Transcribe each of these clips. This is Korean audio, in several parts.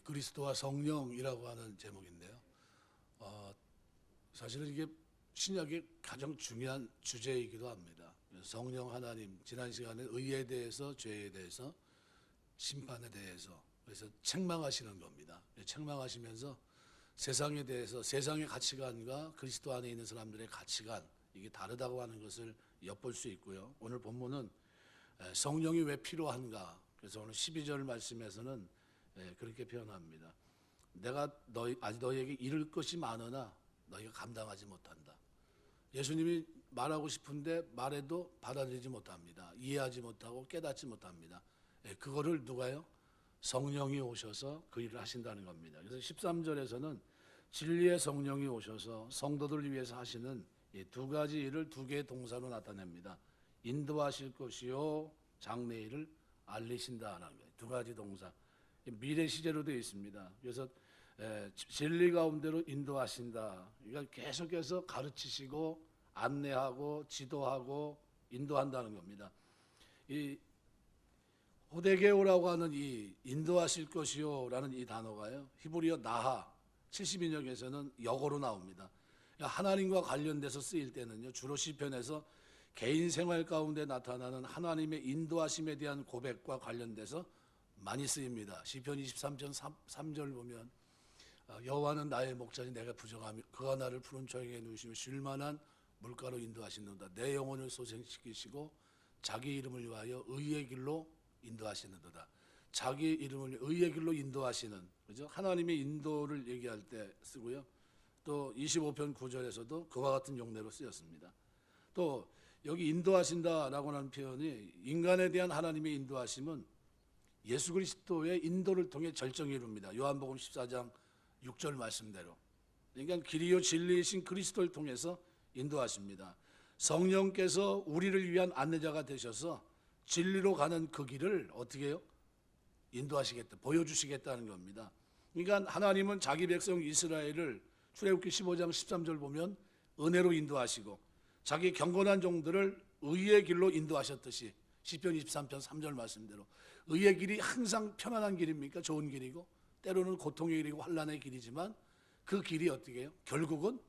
그리스도와 성령이라고 하는 제목인데요. 사실은 이게 신약의 가장 중요한 주제이기도 합니다. 성령 하나님, 지난 시간에 의에 대해서, 죄에 대해서, 심판에 대해서, 그래서 책망하시는 겁니다. 책망하시면서 세상에 대해서, 세상의 가치관과 그리스도 안에 있는 사람들의 가치관, 이게 다르다고 하는 것을 엿볼 수 있고요. 오늘 본문은 성령이 왜 필요한가, 그래서 오늘 12절 말씀에서는 그렇게 표현합니다. 내가 아직 너희에게 이를 것이 많으나 너희가 감당하지 못한다. 예수님이 말하고 싶은데 말해도 받아들이지 못합니다. 이해하지 못하고 깨닫지 못합니다. 그거를 누가요? 성령이 오셔서 그 일을 하신다는 겁니다. 그래서 13절에서는 진리의 성령이 오셔서 성도들을 위해서 하시는 이 두 가지 일을 두 개의 동사로 나타냅니다. 인도하실 것이요, 장래 일을 알리신다는 거예요. 두 가지 동사. 미래 시제로 되어 있습니다. 그래서 진리 가운데로 인도하신다. 그러니까 계속해서 가르치시고 안내하고 지도하고 인도한다는 겁니다. 이 호데게오라고 하는 이 인도하실 것이요라는 이 단어가요, 히브리어 나하 70인역에서는 역어로 나옵니다. 하나님과 관련돼서 쓰일 때는요, 주로 시편에서 개인 생활 가운데 나타나는 하나님의 인도하심에 대한 고백과 관련돼서 많이 쓰입니다. 시편 23편 3절 보면 여호와는 나의 목자니 내가 부정하며 그가 나를 푸른 초장에 누이시며 쉴만한 물가로 인도하시는도다. 내 영혼을 소생시키시고 자기 이름을 위하여 의의 길로 인도하시는도다. 자기 이름을 위해 의의 길로 인도하시는, 그죠? 하나님의 인도를 얘기할 때 쓰고요. 또 25편 9절에서도 그와 같은 용례로 쓰였습니다. 또 여기 인도하신다라고 하는 표현이 인간에 대한 하나님의 인도하심은 예수 그리스도의 인도를 통해 절정에 이룹니다. 요한복음 14장 6절 말씀대로. 그러니까 길이요 진리이신 그리스도를 통해서 인도하십니다. 성령께서 우리를 위한 안내자가 되셔서 진리로 가는 그 길을 어떻게 해요? 인도하시겠다, 보여주시겠다는 겁니다. 그러니까 하나님은 자기 백성 이스라엘을 출애굽기 15장 13절 보면 은혜로 인도하시고 자기 경건한 종들을 의의 길로 인도하셨듯이 시편 23편 3절 말씀대로 의의 길이 항상 편안한 길입니까? 좋은 길이고 때로는 고통의 길이고 환난의 길이지만 그 길이 어떻게 해요? 결국은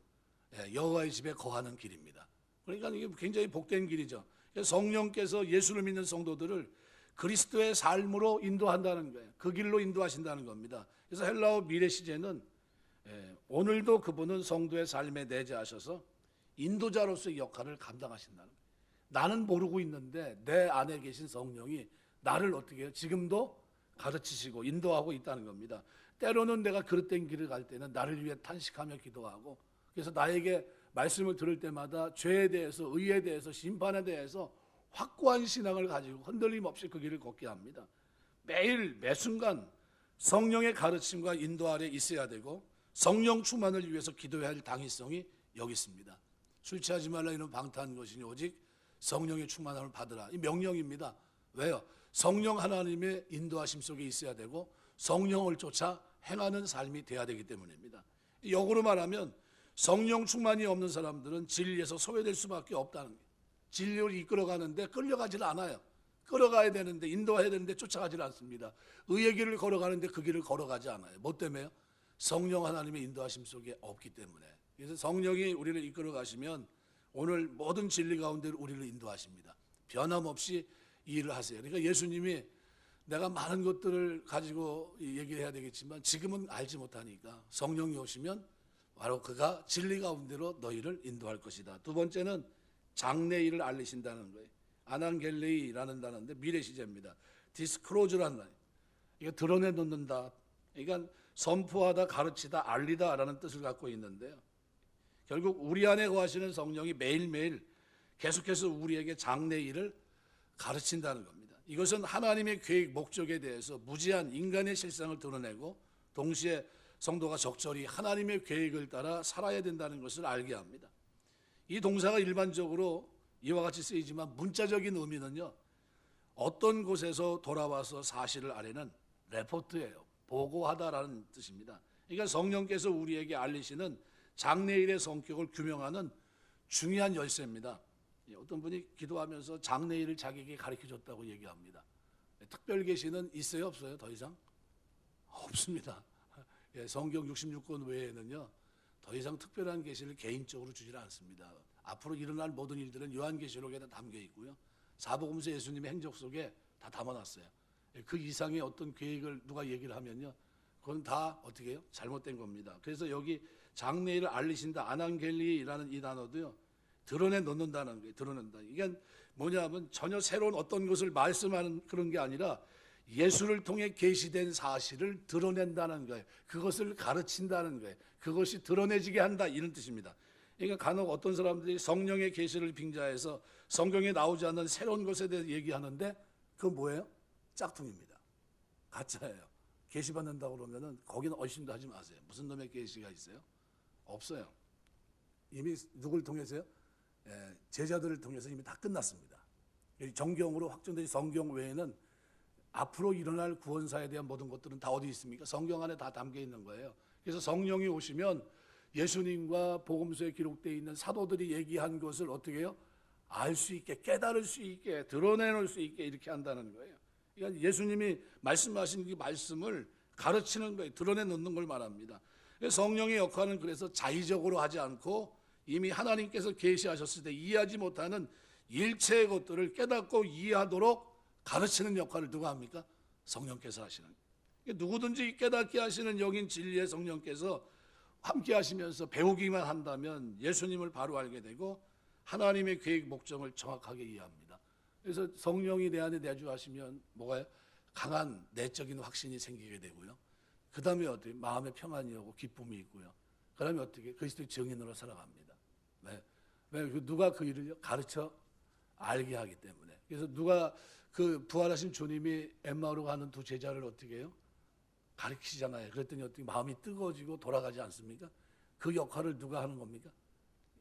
여호와의 집에 거하는 길입니다. 그러니까 이게 굉장히 복된 길이죠. 성령께서 예수를 믿는 성도들을 그리스도의 삶으로 인도한다는 거예요. 그 길로 인도하신다는 겁니다. 그래서 헬라어 미래 시제는 오늘도 그분은 성도의 삶에 내재하셔서 인도자로서의 역할을 감당하신다는 거예요. 나는 모르고 있는데 내 안에 계신 성령이 나를 어떻게 해요? 지금도 가르치시고 인도하고 있다는 겁니다. 때로는 내가 그릇된 길을 갈 때는 나를 위해 탄식하며 기도하고, 그래서 나에게 말씀을 들을 때마다 죄에 대해서, 의에 대해서, 심판에 대해서 확고한 신앙을 가지고 흔들림 없이 그 길을 걷게 합니다. 매일 매순간 성령의 가르침과 인도 아래 있어야 되고 성령 충만을 위해서 기도해야 할 당위성이 여기 있습니다. 술 취하지 말라 이는 방탕한 것이니 오직 성령의 충만함을 받으라. 이 명령입니다. 왜요? 성령 하나님의 인도하심 속에 있어야 되고 성령을 쫓아 행하는 삶이 돼야 되기 때문입니다. 역으로 말하면 성령 충만이 없는 사람들은 진리에서 소외될 수밖에 없다는 거예요. 진리를 이끌어가는데 끌려가질 않아요. 끌어가야 되는데, 인도해야 되는데 쫓아가질 않습니다. 의의 길을 걸어가는데 그 길을 걸어가지 않아요. 뭐 때문에요? 성령 하나님의 인도하심 속에 없기 때문에. 그래서 성령이 우리를 이끌어 가시면 오늘 모든 진리 가운데 우리를 인도하십니다. 변함없이 이 일을 하세요. 그러니까 예수님이 내가 많은 것들을 가지고 얘기를 해야 되겠지만 지금은 알지 못하니까 성령이 오시면 바로 그가 진리 가운데로 너희를 인도할 것이다. 두 번째는 장래 일을 알리신다는 거예요. 아난겔레이라는 단어인데 미래 시제입니다. 디스크로즈라는 말. 이거 드러내놓는다. 그러니까 선포하다, 가르치다, 알리다라는 뜻을 갖고 있는데요. 결국 우리 안에 거하시는 성령이 매일매일 계속해서 우리에게 장래 일을 가르친다는 겁니다. 이것은 하나님의 계획, 목적에 대해서 무지한 인간의 실상을 드러내고 동시에 성도가 적절히 하나님의 계획을 따라 살아야 된다는 것을 알게 합니다. 이 동사가 일반적으로 이와 같이 쓰이지만 문자적인 의미는요, 어떤 곳에서 돌아와서 사실을 알리는 레포트예요. 보고하다라는 뜻입니다. 그러니까 성령께서 우리에게 알리시는 장래일의 성격을 규명하는 중요한 열쇠입니다. 어떤 분이 기도하면서 장래일을 자기에게 가르쳐줬다고 얘기합니다. 특별 계시는 있어요, 없어요? 더 이상? 없습니다. 예, 성경 66권 외에는요 더 이상 특별한 계시를 개인적으로 주질 않습니다. 앞으로 일어날 모든 일들은 요한계시록에 다 담겨 있고요. 사복음서 예수님의 행적 속에 다 담아놨어요. 예, 그 이상의 어떤 계획을 누가 얘기를 하면요 그건 다 어떻게 해요? 잘못된 겁니다. 그래서 여기 장래일을 알리신다 아난겔리라는 이 단어도요 드러내 놓는다는 거예요. 드러낸다. 이게 뭐냐면 전혀 새로운 어떤 것을 말씀하는 그런 게 아니라 예수를 통해 계시된 사실을 드러낸다는 거예요. 그것을 가르친다는 거예요. 그것이 드러내지게 한다 이런 뜻입니다. 그러니까 간혹 어떤 사람들이 성령의 계시를 빙자해서 성경에 나오지 않는 새로운 것에 대해 얘기하는데 그건 뭐예요? 짝퉁입니다. 가짜예요. 계시 받는다고 그러면은 거기는 얼씬도 하지 마세요. 무슨 놈의 계시가 있어요? 없어요. 이미 누굴 통해서요? 예, 제자들을 통해서 이미 다 끝났습니다. 정경으로 확정된 성경 외에는 앞으로 일어날 구원사에 대한 모든 것들은 다 어디 있습니까? 성경 안에 다 담겨 있는 거예요. 그래서 성령이 오시면 예수님과 복음서에 기록되어 있는 사도들이 얘기한 것을 어떻게 해요? 알 수 있게, 깨달을 수 있게, 드러내놓을 수 있게 이렇게 한다는 거예요. 그러니까 예수님이 말씀하신 그 말씀을 가르치는 거예요. 드러내놓는 걸 말합니다. 성령의 역할은 그래서 자의적으로 하지 않고 이미 하나님께서 계시하셨을 때 이해하지 못하는 일체의 것들을 깨닫고 이해하도록 가르치는 역할을 누가 합니까? 성령께서 하시는 거예요. 누구든지 깨닫게 하시는 영인 진리의 성령께서 함께 하시면서 배우기만 한다면 예수님을 바로 알게 되고 하나님의 계획 목적을 정확하게 이해합니다. 그래서 성령이 내 안에 내주하시면 뭐가요? 강한 내적인 확신이 생기게 되고요. 그 다음에 어떻게 마음의 평안이 오고 기쁨이 있고요. 그 다음에 어떻게 그리스도의 증인으로 살아갑니다. 왜? 누가 그 일을 가르쳐 알게 하기 때문에. 그래서 누가 그 부활하신 주님이 엠마오로 가는 두 제자를 어떻게 해요? 가르치잖아요. 그랬더니 어떻게 마음이 뜨거워지고 돌아가지 않습니까? 그 역할을 누가 하는 겁니까?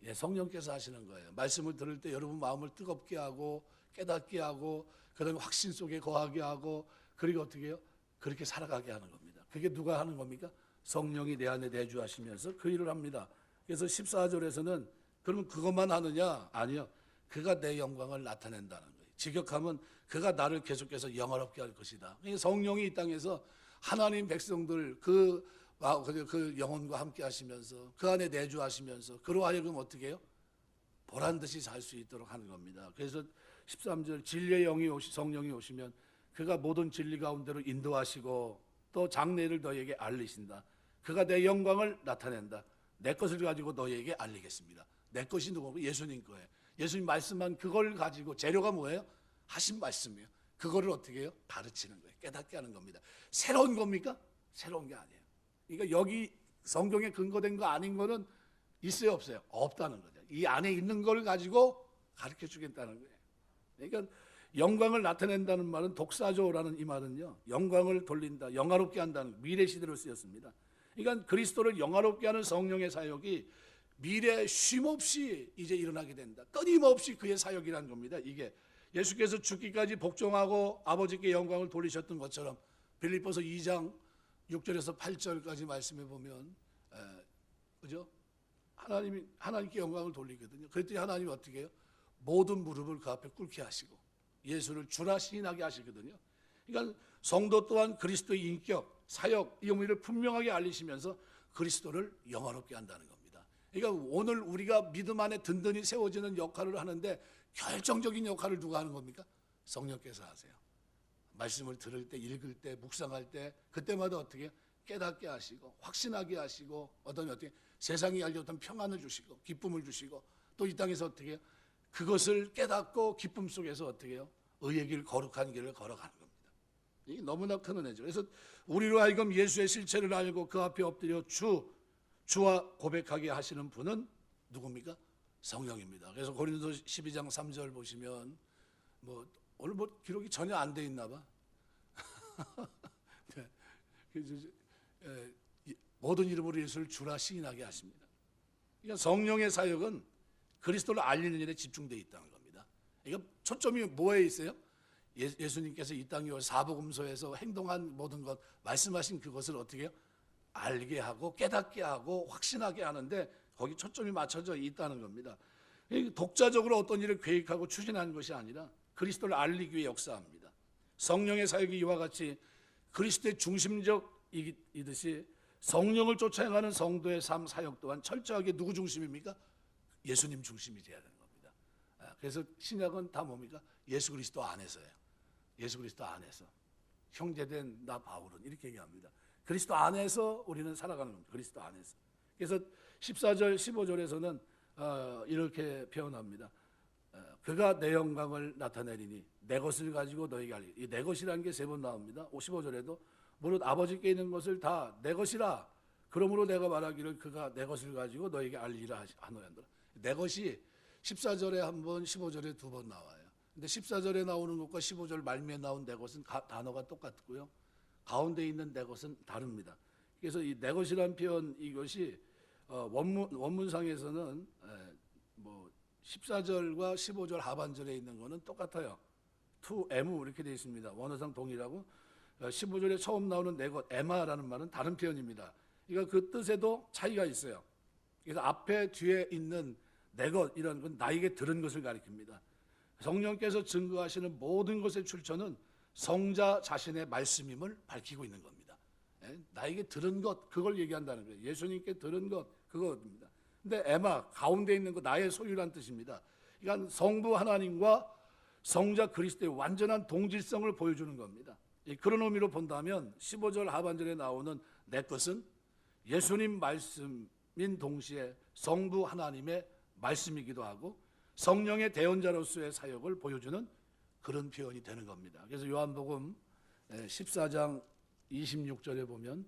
예, 성령께서 하시는 거예요. 말씀을 들을 때 여러분 마음을 뜨겁게 하고 깨닫게 하고 그다음에 확신 속에 거하게 하고 그리고 어떻게 해요? 그렇게 살아가게 하는 겁니다. 그게 누가 하는 겁니까? 성령이 내 안에 내주하시면서 그 일을 합니다. 그래서 14절에서는 그러면 그것만 하느냐? 아니요. 그가 내 영광을 나타낸다는 거예요. 직역하면 그가 나를 계속해서 영화롭게 할 것이다. 성령이 이 땅에서 하나님 백성들 그 영혼과 함께 하시면서 그 안에 내주하시면서 그로 하여금 어떻게 해요? 보란 듯이 살 수 있도록 하는 겁니다. 그래서 13절 진리의 영이 성령이 오시면 그가 모든 진리 가운데로 인도하시고 또 장래를 너에게 알리신다. 그가 내 영광을 나타낸다. 내 것을 가지고 너에게 알리겠습니다. 내 것이 누구고? 예수님 거예요. 예수님 말씀한 그걸 가지고 재료가 뭐예요? 하신 말씀이에요. 그거를 어떻게 해요? 가르치는 거예요. 깨닫게 하는 겁니다. 새로운 겁니까? 새로운 게 아니에요. 그러니까 여기 성경에 근거된 거 아닌 거는 있어요, 없어요? 없다는 거죠. 이 안에 있는 걸 가지고 가르쳐 주겠다는 거예요. 그러니까 영광을 나타낸다는 말은 독사조라는 이 말은요, 영광을 돌린다, 영화롭게 한다는 미래 시대로 쓰였습니다. 그러니까 그리스도를 영화롭게 하는 성령의 사역이 미래 쉼없이 이제 일어나게 된다. 끊임없이 그의 사역이라는 겁니다. 이게 예수께서 죽기까지 복종하고 아버지께 영광을 돌리셨던 것처럼 빌립보서 2장 6절에서 8절까지 말씀해 보면 그죠? 하나님께 영광을 돌리거든요. 그랬더니 하나님이 어떻게 해요? 모든 무릎을 그 앞에 꿇게 하시고 예수를 주라 시인하게 하시거든요. 그러니까 성도 또한 그리스도의 인격, 사역, 이 의미를 분명하게 알리시면서 그리스도를 영화롭게 한다는 겁니다. 그러니까 오늘 우리가 믿음 안에 든든히 세워지는 역할을 하는데 결정적인 역할을 누가 하는 겁니까? 성령께서 하세요. 말씀을 들을 때, 읽을 때, 묵상할 때 그때마다 어떻게 깨닫게 하시고 확신하게 하시고 어떻게 세상이 알지 못한 평안을 주시고 기쁨을 주시고 또 이 땅에서 어떻게 그것을 깨닫고 기쁨 속에서 어떻게 해요? 의의 길, 거룩한 길을 걸어가는 겁니다. 이게 너무나 큰 은혜죠. 그래서 우리로 하여금 예수의 실체를 알고 그 앞에 엎드려 주와 고백하게 하시는 분은 누굽니까? 성령입니다. 그래서 고린도서 12장 3절 보시면 오늘 기록이 전혀 안 돼 있나 봐. 네. 모든 이름으로 예수를 주라 시인하게 하십니다. 그러니까 성령의 사역은 그리스도를 알리는 일에 집중되어 있다는 겁니다. 그러니까 초점이 뭐에 있어요? 예수님께서 이 땅에 사복음서에서 행동한 모든 것, 말씀하신 그것을 어떻게 해요? 알게 하고 깨닫게 하고 확신하게 하는데 거기 초점이 맞춰져 있다는 겁니다. 독자적으로 어떤 일을 계획하고 추진하는 것이 아니라 그리스도를 알리기 위해 역사합니다. 성령의 사역이 이와 같이 그리스도의 중심적 이듯이 성령을 쫓아 행하는 성도의 삶 사역 또한 철저하게 누구 중심입니까? 예수님 중심이 되어야 되는 겁니다. 그래서 신약은 다 뭡니까? 예수 그리스도 안에서예요. 예수 그리스도 안에서. 형제된 나 바울은 이렇게 얘기합니다. 그리스도 안에서 우리는 살아가는 겁니다. 그리스도 안에서. 그래서 14절 15절에서는 이렇게 표현합니다. 그가 내 영광을 나타내리니 내 것을 가지고 너에게 알리리. 이 내 것이라는 게 세 번 나옵니다. 15절에도 무릇 아버지께 있는 것을 다 내 것이라. 그러므로 내가 말하기를 그가 내 것을 가지고 너에게 알리라 하노란다. 내 것이 14절에 한 번, 15절에 두 번 나와요. 근데 14절에 나오는 것과 15절 말미에 나온 내 것은 단어가 똑같고요. 가운데 있는 내 것은 다릅니다. 그래서 이 내 것이라는 표현 이것이 원문상에서는 14절과 15절 하반절에 있는 거는 똑같아요. to m 이렇게 되어 있습니다. 원어상 동일하고 15절에 처음 나오는 내 것 에마라는 말은 다른 표현입니다. 그러니까 그 뜻에도 차이가 있어요. 그래서 앞에 뒤에 있는 내 것 이런 건 나에게 들은 것을 가리킵니다. 성령께서 증거하시는 모든 것의 출처는 성자 자신의 말씀임을 밝히고 있는 겁니다. 나에게 들은 것 그걸 얘기한다는 거예요. 예수님께 들은 것 그겁니다. 근데 에마 가운데 있는 거 나의 소유란 뜻입니다. 그러니까 성부 하나님과 성자 그리스도의 완전한 동질성을 보여주는 겁니다. 그런 의미로 본다면 15절 하반절에 나오는 내 것은 예수님 말씀인 동시에 성부 하나님의 말씀이기도 하고 성령의 대언자로서의 사역을 보여주는 그런 표현이 되는 겁니다. 그래서 요한복음 14장 26절에 보면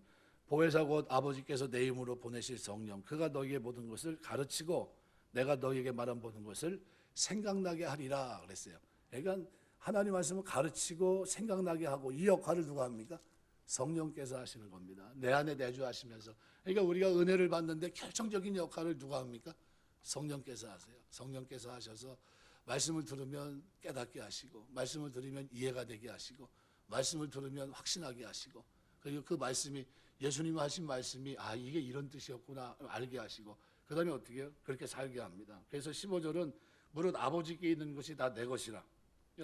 보혜사 곧 아버지께서 내 이름으로 보내실 성령 그가 너희에게 모든 것을 가르치고 내가 너희에게 말한 모든 것을 생각나게 하리라 그랬어요. 그러니까 하나님 말씀을 가르치고 생각나게 하고 이 역할을 누가 합니까? 성령께서 하시는 겁니다. 내 안에 내주하시면서. 그러니까 우리가 은혜를 받는데 결정적인 역할을 누가 합니까? 성령께서 하세요. 성령께서 하셔서 말씀을 들으면 깨닫게 하시고 말씀을 들으면 이해가 되게 하시고 말씀을 들으면 확신하게 하시고 그리고 그 말씀이 예수님 하신 말씀이 이게 이런 뜻이었구나 알게 하시고 그 다음에 어떻게 해요? 그렇게 살게 합니다. 그래서 15절은 무릇 아버지께 있는 것이 다 내 것이라.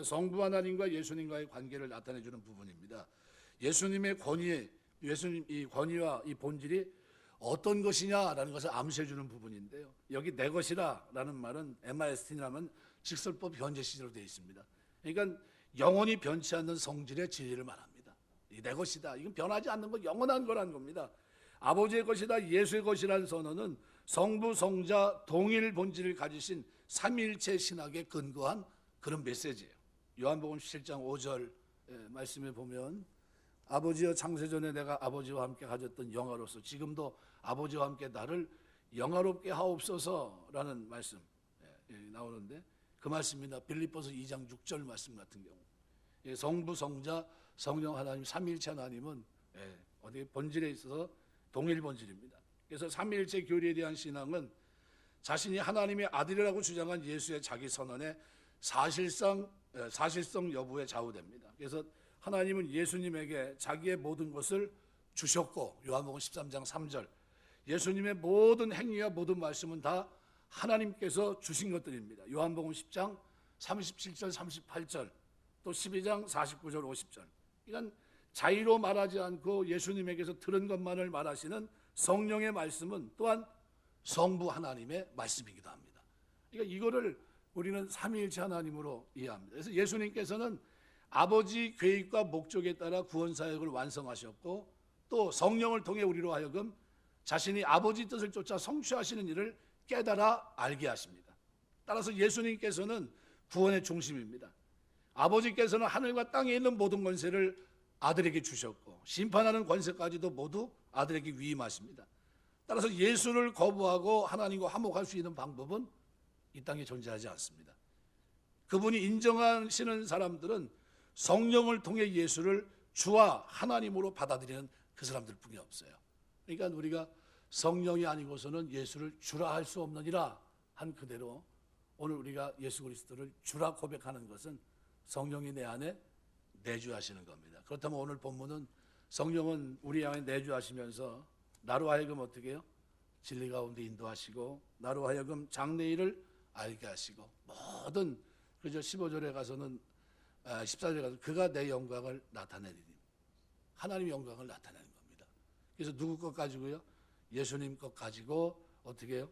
성부 하나님과 예수님과의 관계를 나타내주는 부분입니다. 예수님의 권위, 예수님 이 권위와 이 본질이 어떤 것이냐라는 것을 암시해주는 부분인데요. 여기 내 것이라라는 말은 MIST라면 직설법 현재 시제로 되어 있습니다. 그러니까 영원히 변치 않는 성질의 진리를 말합니다. 이 내 것이다. 이건 변하지 않는 거 영원한 거란 겁니다. 아버지의 것이다. 예수의 것이라는 선언은 성부 성자 동일 본질을 가지신 삼위일체 신학에 근거한 그런 메시지예요. 요한복음 17장 5절 말씀에 보면 아버지여 창세전에 내가 아버지와 함께 가졌던 영화로서 지금도 아버지와 함께 나를 영화롭게 하옵소서라는 말씀 나오는데 그 말씀이나 빌립보서 2장 6절 말씀 같은 경우 성부 성자 성령 하나님 삼위일체 하나님은 어디 본질에 있어서 동일 본질입니다. 그래서 삼위일체 교리에 대한 신앙은 자신이 하나님의 아들이라고 주장한 예수의 자기 선언에 사실성 여부에 좌우됩니다. 그래서 하나님은 예수님에게 자기의 모든 것을 주셨고 요한복음 13장 3절 예수님의 모든 행위와 모든 말씀은 다 하나님께서 주신 것들입니다. 요한복음 10장 37절 38절 또 12장 49절 50절 이건 자의로 말하지 않고 예수님에게서 들은 것만을 말하시는 성령의 말씀은 또한 성부 하나님의 말씀이기도 합니다. 그러니까 이거를 우리는 삼위일체 하나님으로 이해합니다. 그래서 예수님께서는 아버지 계획과 목적에 따라 구원 사역을 완성하셨고 또 성령을 통해 우리로 하여금 자신이 아버지 뜻을 쫓아 성취하시는 일을 깨달아 알게 하십니다. 따라서 예수님께서는 구원의 중심입니다. 아버지께서는 하늘과 땅에 있는 모든 권세를 아들에게 주셨고 심판하는 권세까지도 모두 아들에게 위임하십니다. 따라서 예수를 거부하고 하나님과 화목할 수 있는 방법은 이 땅에 존재하지 않습니다. 그분이 인정하시는 사람들은 성령을 통해 예수를 주와 하나님으로 받아들이는 그 사람들 뿐이 없어요. 그러니까 우리가 성령이 아니고서는 예수를 주라 할 수 없느니라 한 그대로 오늘 우리가 예수 그리스도를 주라 고백하는 것은 성령이 내 안에 내주하시는 겁니다. 그렇다면 오늘 본문은 성령은 우리 안에 내주하시면서 나로 하여금 어떻게 해요? 진리 가운데 인도하시고 나로 하여금 장래일을 알게 하시고 모든 그저 15절에 가서는 14절에 가서 그가 내 영광을 나타내리니 하나님의 영광을 나타내는 겁니다. 그래서 누구 것 가지고요? 예수님 것 가지고 어떻게 해요?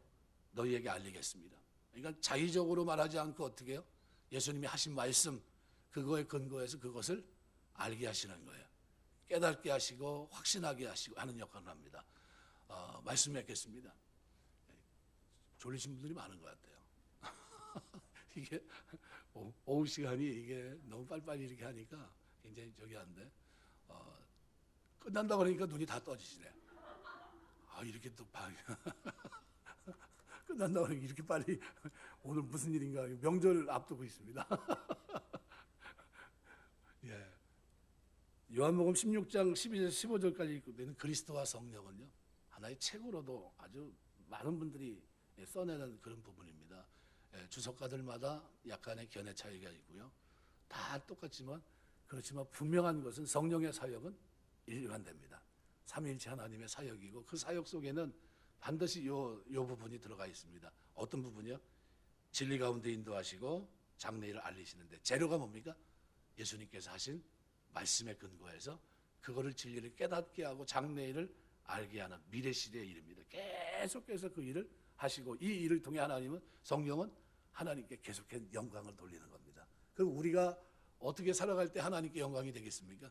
너희에게 알리겠습니다. 그러니까 자의적으로 말하지 않고 어떻게 해요? 예수님이 하신 말씀 그거에 근거해서 그것을 알게 하시는 거예요. 깨닫게 하시고 확신하게 하시고 하는 역할을 합니다. 말씀 맺겠습니다. 졸리신 분들이 많은 것 같아요. 이게 오후 시간이 이게 너무 빨리빨리 이렇게 하니까 굉장히 저기 한데 끝난다 그러니까 눈이 다 떠지시네. 이렇게 또 끝난다 그러니까 이렇게 빨리 오늘 무슨 일인가 명절 앞두고 있습니다. 예. 요한복음 16장 12절 15절까지 있는 그리스도와 성령은요 하나의 책으로도 아주 많은 분들이 써내는 그런 부분입니다. 주석가들마다 약간의 견해 차이가 있고요. 다 똑같지만 그렇지만 분명한 것은 성령의 사역은 일관됩니다. 삼위일체 하나님의 사역이고 그 사역 속에는 반드시 요 부분이 들어가 있습니다. 어떤 부분이요? 진리 가운데 인도하시고 장래일을 알리시는데 재료가 뭡니까? 예수님께서 하신 말씀에 근거해서 그거를 진리를 깨닫게 하고 장래일을 알게 하는 미래 시대의 일입니다. 계속해서 그 일을 하시고 이 일을 통해 하나님은 성령은 하나님께 계속해서 영광을 돌리는 겁니다. 그럼 우리가 어떻게 살아갈 때 하나님께 영광이 되겠습니까?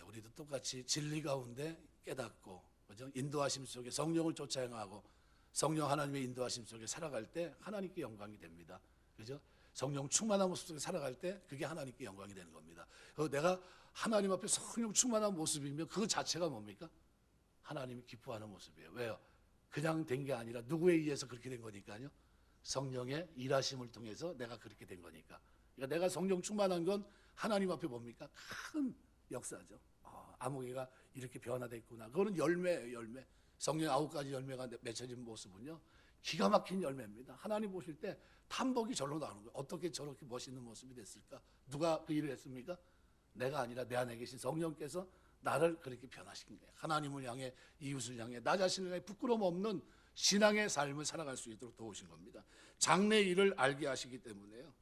우리도 똑같이 진리 가운데 깨닫고 그죠? 인도하심 속에 성령을 쫓아 행하고 성령 하나님의 인도하심 속에 살아갈 때 하나님께 영광이 됩니다. 그죠? 성령 충만한 모습 속에 살아갈 때 그게 하나님께 영광이 되는 겁니다. 내가 하나님 앞에 성령 충만한 모습이면 그 자체가 뭡니까? 하나님이 기뻐하는 모습이에요. 왜요? 그냥 된 게 아니라 누구에 의해서 그렇게 된 거니까요. 성령의 일하심을 통해서 내가 그렇게 된 거니까. 그러니까 내가 성령 충만한 건 하나님 앞에 뭡니까? 큰 역사죠. 아무개가 이렇게 변화됐구나. 그거는 열매예요, 열매. 성령 9가지 열매가 맺혀진 모습은요. 기가 막힌 열매입니다. 하나님 보실 때 탐복이 절로 나오는 거예요. 어떻게 저렇게 멋있는 모습이 됐을까? 누가 그 일을 했습니까? 내가 아니라 내 안에 계신 성령께서 나를 그렇게 변화시킨 거예요. 하나님을 향해 이웃을 향해 나 자신을 향해 부끄러움 없는 신앙의 삶을 살아갈 수 있도록 도우신 겁니다. 장래 일을 알게 하시기 때문에요.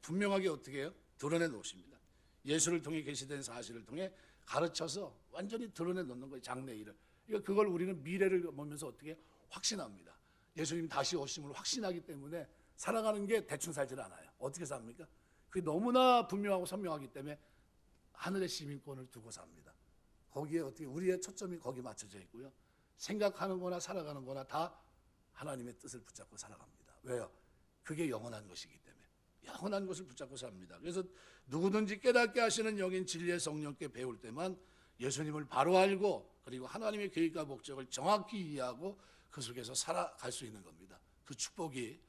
분명하게 어떻게 해요? 드러내 놓으십니다. 예수를 통해 계시된 사실을 통해 가르쳐서 완전히 드러내 놓는 거예요. 장래 일을. 그러니까 그걸 우리는 미래를 보면서 어떻게 확신합니다. 예수님 다시 오심을 확신하기 때문에 살아가는 게 대충 살질 않아요. 어떻게 삽니까? 그게 너무나 분명하고 선명하기 때문에 하늘의 시민권을 두고 삽니다. 거기에 어떻게 우리의 초점이 거기에 맞춰져 있고요. 생각하는 거나 살아가는 거나 다 하나님의 뜻을 붙잡고 살아갑니다. 왜요? 그게 영원한 것이기 때문에. 영원한 것을 붙잡고 삽니다. 그래서 누구든지 깨닫게 하시는 영인 진리의 성령께 배울 때만 예수님을 바로 알고 그리고 하나님의 계획과 목적을 정확히 이해하고 그 속에서 살아갈 수 있는 겁니다. 그 축복이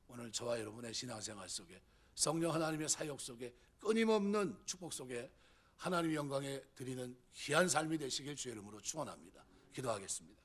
오늘 저와 여러분의 신앙생활 속에 성령 하나님의 사역 속에 끊임없는 축복 속에 하나님의 영광에 드리는 귀한 삶이 되시길 주의 이름으로 축원합니다. 기도하겠습니다.